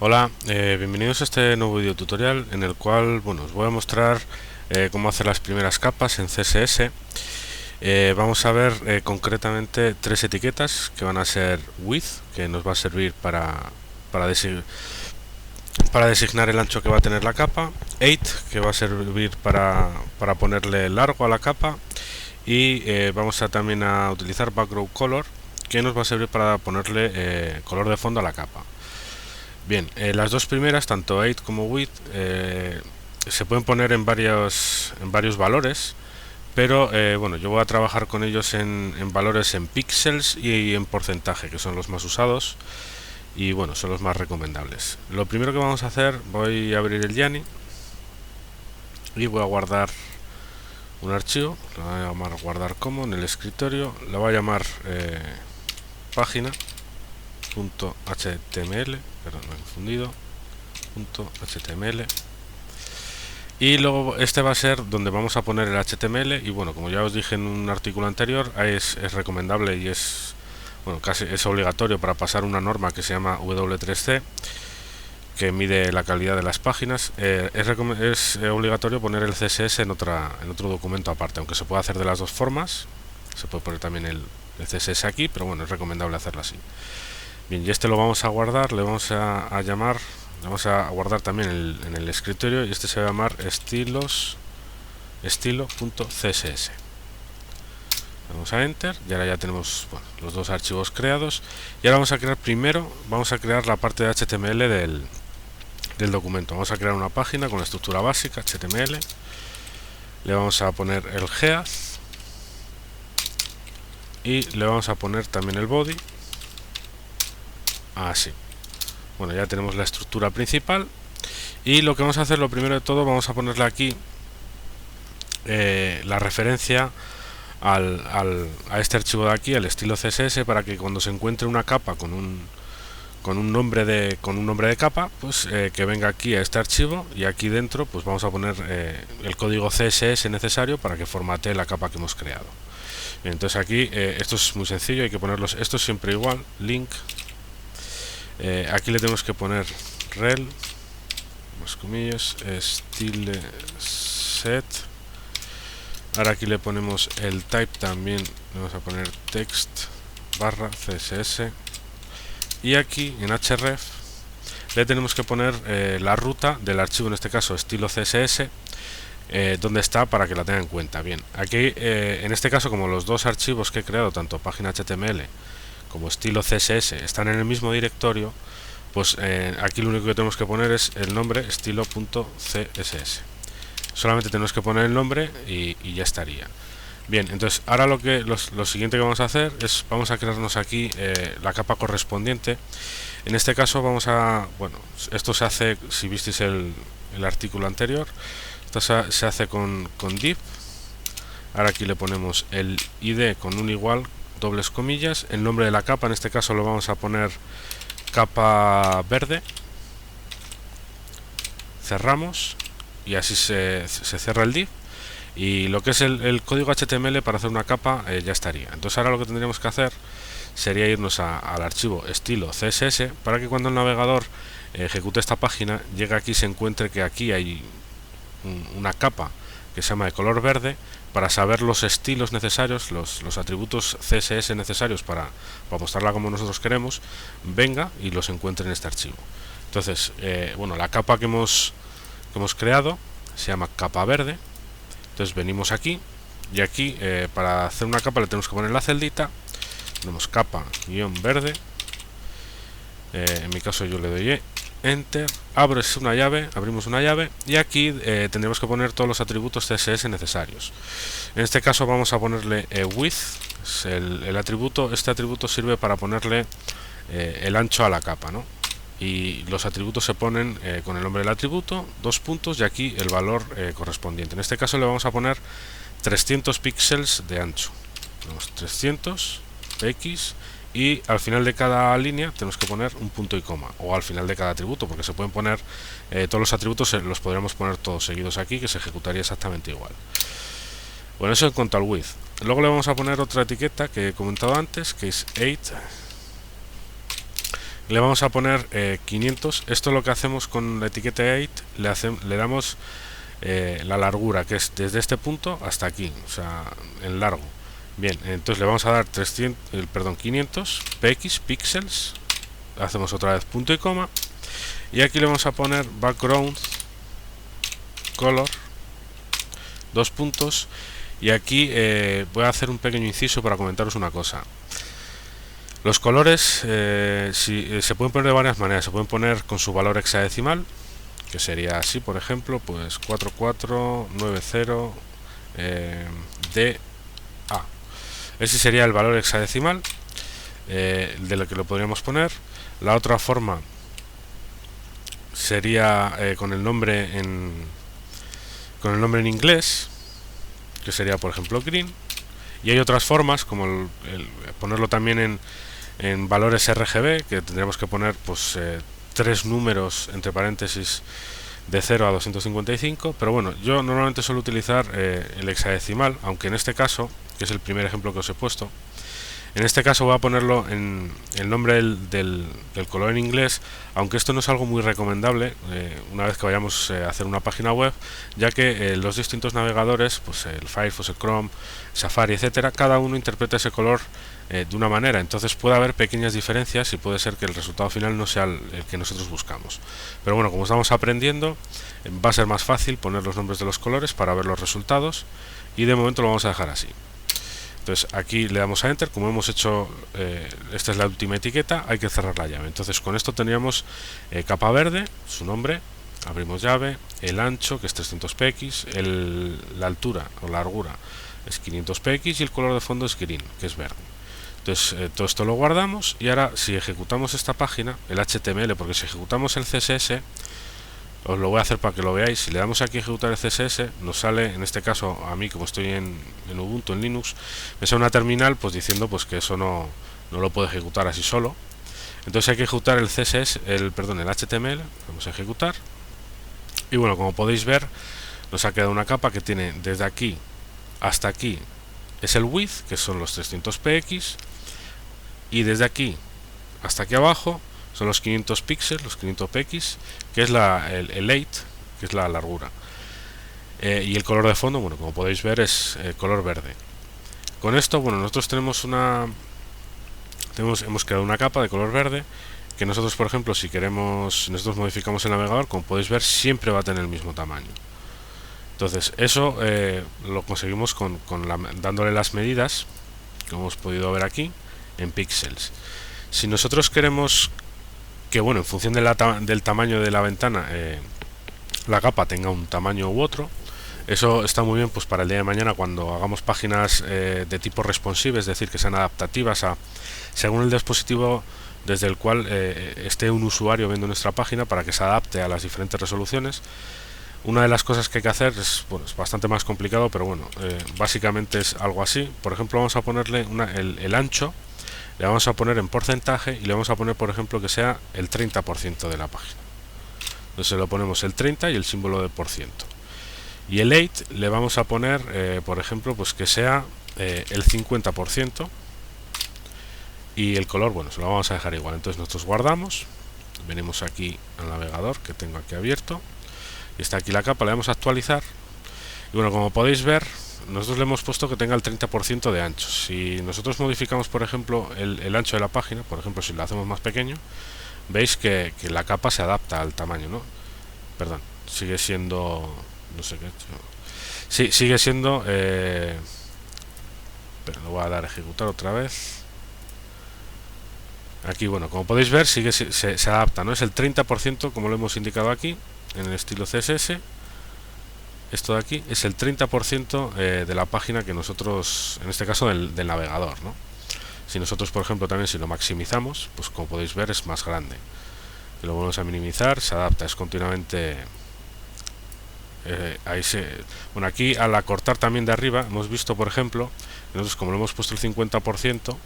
Hola, bienvenidos a este nuevo video tutorial en el cual, bueno, os voy a mostrar cómo hacer las primeras capas en CSS. Vamos a ver concretamente tres etiquetas que van a ser width, que nos va a servir para, para designar el ancho que va a tener la capa, height, que va a servir para ponerle largo a la capa, y vamos a también a utilizar background color, que nos va a servir para ponerle color de fondo a la capa. Bien, las dos primeras, tanto height como width, se pueden poner en varios valores, pero bueno, yo voy a trabajar con ellos en valores en píxeles y en porcentaje, que son los más usados y bueno, son los más recomendables. Lo primero que vamos a hacer, voy a abrir el Yani y voy a guardar un archivo, lo voy a llamar guardar como en el escritorio, lo voy a llamar página.html, perdón, me he confundido, .html, y luego este va a ser donde vamos a poner el HTML. Y bueno, como ya os dije en un artículo anterior, es recomendable y es, bueno, casi es obligatorio para pasar una norma que se llama W3C, que mide la calidad de las páginas. Es obligatorio poner el CSS en otro documento aparte, aunque se puede hacer de las dos formas. Se puede poner también el CSS aquí, pero bueno, es recomendable hacerlo así. Bien, y este lo vamos a guardar, le vamos a llamar, le vamos a guardar también en el escritorio, y este se va a llamar estilo.css. Damos a enter y ahora ya tenemos, bueno, los dos archivos creados. Y ahora vamos a crear vamos a crear la parte de HTML del documento. Vamos a crear una página con la estructura básica HTML, le vamos a poner el head y le vamos a poner también el body. Así. Bueno, ya tenemos la estructura principal, y lo que vamos a hacer, lo primero de todo, vamos a ponerle aquí la referencia a este archivo de aquí, al estilo CSS, para que cuando se encuentre una capa con un nombre de capa, pues que venga aquí a este archivo, y aquí dentro pues vamos a poner el código CSS necesario para que formatee la capa que hemos creado. Bien, entonces aquí esto es muy sencillo, hay que ponerlos, esto es siempre igual, link. Aquí le tenemos que poner rel, más comillas, style set. Ahora aquí le ponemos el type también, le vamos a poner text barra css. Y aquí en href le tenemos que poner la ruta del archivo, en este caso estilo css, donde está, para que la tenga en cuenta. Bien, aquí en este caso, como los dos archivos que he creado, tanto página HTML como estilo CSS, están en el mismo directorio, pues aquí lo único que tenemos que poner es el nombre estilo.css. Solamente tenemos que poner el nombre y ya estaría. Bien, entonces ahora lo siguiente que vamos a hacer es, vamos a crearnos aquí la capa correspondiente. En este caso vamos a, bueno, esto se hace, si visteis el artículo anterior, esto se hace con div. Ahora aquí le ponemos el id con un igual, dobles comillas, el nombre de la capa, en este caso lo vamos a poner capa verde, cerramos y así se cierra el div, y lo que es el código HTML para hacer una capa ya estaría. Entonces ahora lo que tendríamos que hacer sería irnos al archivo estilo CSS, para que cuando el navegador ejecute esta página, llegue aquí y se encuentre que aquí hay una capa que se llama de color verde, para saber los estilos necesarios, los atributos CSS necesarios para mostrarla como nosotros queremos, venga y los encuentre en este archivo. Entonces, bueno, la capa que hemos creado se llama capa verde. Entonces venimos aquí, y aquí para hacer una capa le tenemos que poner la celdita, tenemos capa guión verde, en mi caso yo le doy enter, abrimos una llave, y aquí tendremos que poner todos los atributos CSS necesarios. En este caso vamos a ponerle width, el atributo. Este atributo sirve para ponerle el ancho a la capa, ¿no? Y los atributos se ponen con el nombre del atributo, dos puntos, y aquí el valor correspondiente. En este caso le vamos a poner 300 píxeles de ancho, tenemos 300 px, y al final de cada línea tenemos que poner un punto y coma, o al final de cada atributo, porque se pueden poner todos los atributos, los podríamos poner todos seguidos aquí, que se ejecutaría exactamente igual. Bueno, eso en cuanto al width. Luego le vamos a poner otra etiqueta que he comentado antes, que es height, le vamos a poner 500. Esto es lo que hacemos con la etiqueta 8, le damos la largura, que es desde este punto hasta aquí, o sea, en largo. Bien, entonces le vamos a dar 500 px píxeles, hacemos otra vez punto y coma, y aquí le vamos a poner background color, dos puntos, y aquí voy a hacer un pequeño inciso para comentaros una cosa. Los colores se pueden poner de varias maneras. Se pueden poner con su valor hexadecimal, que sería así, por ejemplo, pues 4490 DA. Ese sería el valor hexadecimal de lo que lo podríamos poner. La otra forma sería con el nombre en inglés, que sería, por ejemplo, green. Y hay otras formas, como ponerlo también en valores RGB, que tendremos que poner pues 3 números entre paréntesis de 0 a 255, pero bueno, yo normalmente suelo utilizar el hexadecimal, aunque en este caso, que es el primer ejemplo que os he puesto, en este caso voy a ponerlo en el nombre del color en inglés, aunque esto no es algo muy recomendable una vez que vayamos a hacer una página web, ya que los distintos navegadores, pues el Firefox, el Chrome, Safari, etcétera, cada uno interpreta ese color de una manera, entonces puede haber pequeñas diferencias y puede ser que el resultado final no sea el que nosotros buscamos. Pero bueno, como estamos aprendiendo, va a ser más fácil poner los nombres de los colores para ver los resultados, y de momento lo vamos a dejar así. Entonces aquí le damos a Enter, como hemos hecho, esta es la última etiqueta, hay que cerrar la llave. Entonces con esto tendríamos capa verde, su nombre, abrimos llave, el ancho, que es 300px, la altura o largura es 500px y el color de fondo es green, que es verde. Entonces todo esto lo guardamos, y ahora si ejecutamos esta página, el HTML, porque si ejecutamos el CSS, os lo voy a hacer para que lo veáis. Si le damos aquí a ejecutar el CSS, nos sale, en este caso a mí, como estoy en Ubuntu, en Linux, me sale una terminal pues diciendo pues que eso no lo puedo ejecutar así solo. Entonces hay que ejecutar el CSS, el HTML, vamos a ejecutar, y bueno, como podéis ver, nos ha quedado una capa que tiene desde aquí hasta aquí es el width, que son los 300px, y desde aquí hasta aquí abajo son los 500 píxeles, los 500px, que es el 8, que es la largura. Y el color de fondo, bueno, como podéis ver, es color verde. Con esto, bueno, nosotros hemos creado una capa de color verde, que nosotros, por ejemplo, si nosotros modificamos el navegador, como podéis ver, siempre va a tener el mismo tamaño. Entonces, eso lo conseguimos dándole las medidas, como hemos podido ver aquí, en píxeles. Si nosotros queremos que, bueno, en función del tamaño de la ventana, la capa tenga un tamaño u otro, eso está muy bien pues para el día de mañana, cuando hagamos páginas de tipo responsive, es decir, que sean adaptativas según el dispositivo desde el cual esté un usuario viendo nuestra página, para que se adapte a las diferentes resoluciones. Una de las cosas que hay que hacer es bastante más complicado, pero bueno, básicamente es algo así. Por ejemplo, vamos a ponerle el ancho, le vamos a poner en porcentaje, y le vamos a poner, por ejemplo, que sea el 30% de la página. Entonces lo ponemos el 30 y el símbolo de por ciento. Y el 8 le vamos a poner, por ejemplo, pues que sea el 50%, y el color, bueno, se lo vamos a dejar igual. Entonces nosotros guardamos, venimos aquí al navegador que tengo aquí abierto, y está aquí la capa, le damos a actualizar, y bueno, como podéis ver, nosotros le hemos puesto que tenga el 30% de ancho. Si nosotros modificamos, por ejemplo, el ancho de la página, por ejemplo, si lo hacemos más pequeño, veis que la capa se adapta al tamaño, ¿no? Perdón, sigue siendo, no sé qué he hecho. Sí, sigue siendo, pero lo voy a dar a ejecutar otra vez. Aquí, bueno, como podéis ver, se adapta, ¿no? Es el 30%, como lo hemos indicado aquí, en el estilo CSS. Esto de aquí es el 30% de la página que nosotros, en este caso del navegador, ¿no? Si nosotros, por ejemplo, también si lo maximizamos, pues como podéis ver es más grande. Y lo volvemos a minimizar, se adapta, es continuamente... bueno, aquí al acortar también de arriba, hemos visto, por ejemplo, nosotros como lo hemos puesto el 50%,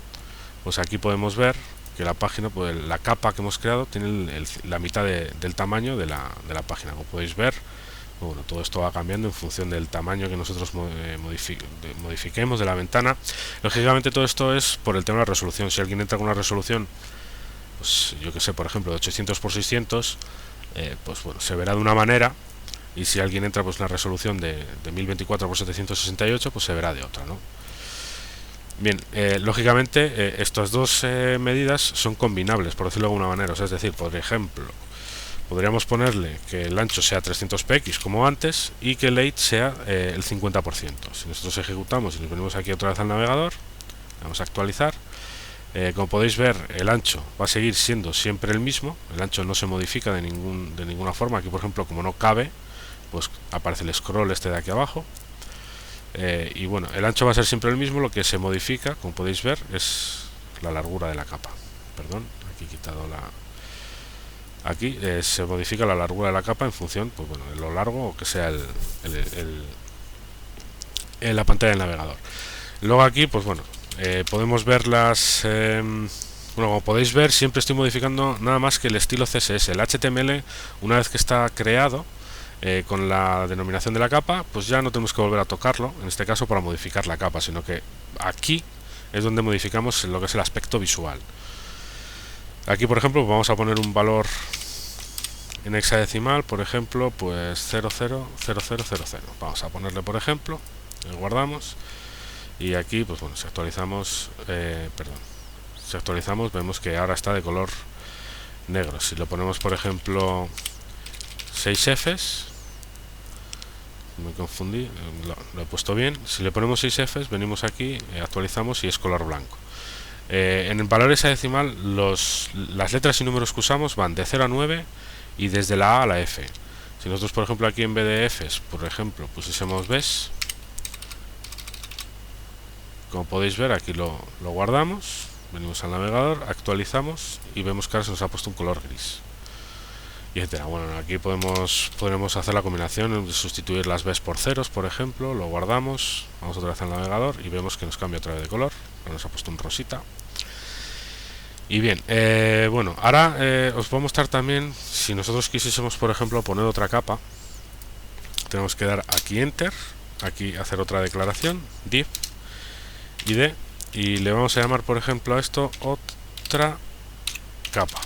pues aquí podemos ver que la página, pues la capa que hemos creado tiene la mitad del tamaño de la página. Como podéis ver, bueno, todo esto va cambiando en función del tamaño que nosotros modifiquemos de la ventana. Lógicamente todo esto es por el tema de la resolución. Si alguien entra con una resolución pues yo que sé, por ejemplo, de 800 por 600, pues bueno, se verá de una manera, y si alguien entra pues una resolución de 1024 por 768, pues se verá de otra, ¿no? Bien, lógicamente estas dos medidas son combinables, por decirlo de alguna manera. O sea, es decir, por ejemplo, podríamos ponerle que el ancho sea 300 px como antes y que el height sea el 50%. Si nosotros ejecutamos y nos venimos aquí otra vez al navegador, vamos a actualizar. Como podéis ver, el ancho va a seguir siendo siempre el mismo. El ancho no se modifica de ninguna forma. Aquí, por ejemplo, como no cabe, pues aparece el scroll este de aquí abajo. Y bueno, el ancho va a ser siempre el mismo. Lo que se modifica, como podéis ver, es la largura de la capa. Perdón, aquí he quitado la... Aquí se modifica la largura de la capa en función, pues bueno, de lo largo o que sea la pantalla del navegador. Luego aquí, pues bueno, podemos ver las... bueno, como podéis ver, siempre estoy modificando nada más que el estilo CSS. El HTML, una vez que está creado, con la denominación de la capa, pues ya no tenemos que volver a tocarlo, en este caso para modificar la capa, sino que aquí es donde modificamos lo que es el aspecto visual. Aquí, por ejemplo, vamos a poner un valor en hexadecimal, por ejemplo, pues 000000. Vamos a ponerle, por ejemplo, guardamos, y aquí, pues bueno, si actualizamos, si actualizamos, vemos que ahora está de color negro. Si lo ponemos, por ejemplo, 6 Fs, me confundí, lo he puesto bien. Si le ponemos 6 Fs, venimos aquí, actualizamos y es color blanco. En el valor hexadecimal, las letras y números que usamos van de 0 a 9 y desde la A a la F. Si nosotros, por ejemplo, aquí en vez de Fs, por ejemplo, pusiésemos Bs, como podéis ver, aquí lo guardamos, venimos al navegador, actualizamos y vemos que ahora se nos ha puesto un color gris, y etcétera. Bueno, aquí podremos hacer la combinación de sustituir las Bs por ceros, por ejemplo. Lo guardamos, vamos otra vez al navegador y vemos que nos cambia otra vez de color, nos ha puesto un rosita. Y bien, bueno, ahora os voy a mostrar también, si nosotros quisiésemos, por ejemplo, poner otra capa, tenemos que dar aquí Enter, aquí hacer otra declaración, div, id, y le vamos a llamar, por ejemplo, a esto otra capa.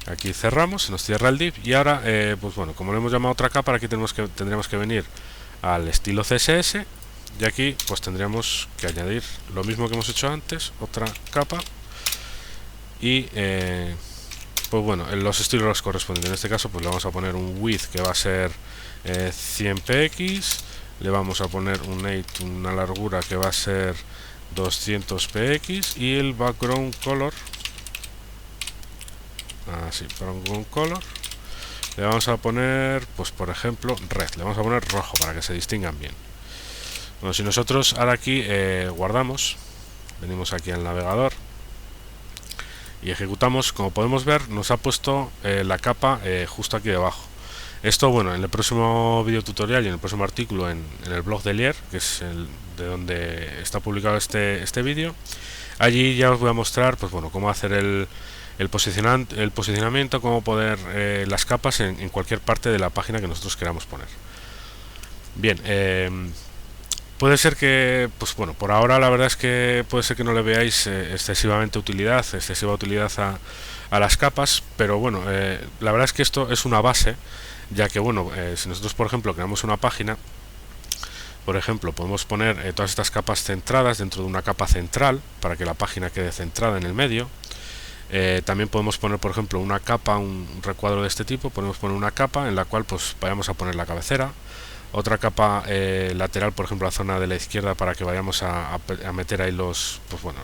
Aquí cerramos, se nos cierra el div, y ahora, pues bueno, como le hemos llamado otra capa, aquí tendremos que venir al estilo CSS, y aquí pues tendríamos que añadir lo mismo que hemos hecho antes, otra capa, y pues bueno, en los estilos correspondientes. En este caso pues le vamos a poner un width que va a ser 100 px, le vamos a poner un height, una largura que va a ser 200 px, y el background color, así, background color, le vamos a poner, pues por ejemplo, red, le vamos a poner rojo para que se distingan bien. Bueno, si nosotros ahora aquí guardamos, venimos aquí al navegador y ejecutamos, como podemos ver, nos ha puesto la capa justo aquí debajo. Esto, bueno, en el próximo video tutorial y en el próximo artículo en el blog de Lier, que es de donde está publicado este vídeo, allí ya os voy a mostrar, pues bueno, cómo hacer el posicionamiento, cómo poner las capas en cualquier parte de la página que nosotros queramos poner. Bien, puede ser que, pues bueno, por ahora la verdad es que puede ser que no le veáis excesiva utilidad a las capas, pero bueno, la verdad es que esto es una base, ya que bueno, si nosotros por ejemplo creamos una página, por ejemplo, podemos poner todas estas capas centradas dentro de una capa central para que la página quede centrada en el medio. También podemos poner, por ejemplo, una capa, un recuadro de este tipo. Podemos poner una capa en la cual pues vayamos a poner la cabecera, otra capa lateral, por ejemplo, la zona de la izquierda, para que vayamos a meter ahí los, pues bueno,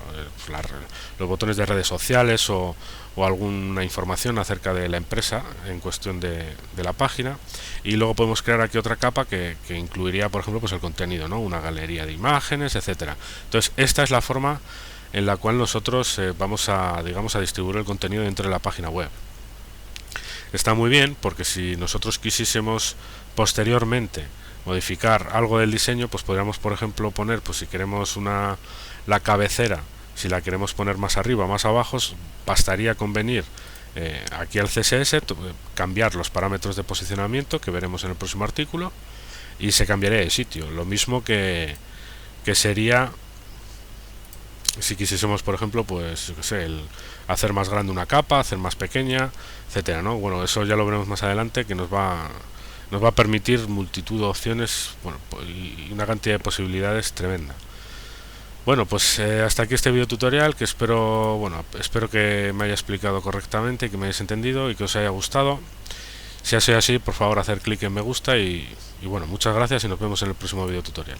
los botones de redes sociales o alguna información acerca de la empresa en cuestión de la página. Y luego podemos crear aquí otra capa que incluiría, por ejemplo, pues el contenido, ¿no? Una galería de imágenes, etcétera. Entonces, esta es la forma en la cual nosotros vamos a, digamos, a distribuir el contenido dentro de la página web. Está muy bien, porque si nosotros quisiésemos posteriormente modificar algo del diseño, pues podríamos, por ejemplo, poner, pues si queremos la cabecera, si la queremos poner más arriba o más abajo, bastaría con venir aquí al CSS, cambiar los parámetros de posicionamiento que veremos en el próximo artículo, y se cambiaría de sitio. Lo mismo que sería si quisiésemos, por ejemplo, pues yo qué sé, el hacer más grande una capa, hacer más pequeña, etcétera, ¿no? Bueno, eso ya lo veremos más adelante, que nos va a permitir multitud de opciones, bueno, y una cantidad de posibilidades tremenda. Bueno, pues hasta aquí este video tutorial, que espero, bueno, espero que me haya explicado correctamente, que me hayáis entendido y que os haya gustado. Si ha sido así, por favor hacer clic en me gusta y bueno, muchas gracias y nos vemos en el próximo video tutorial.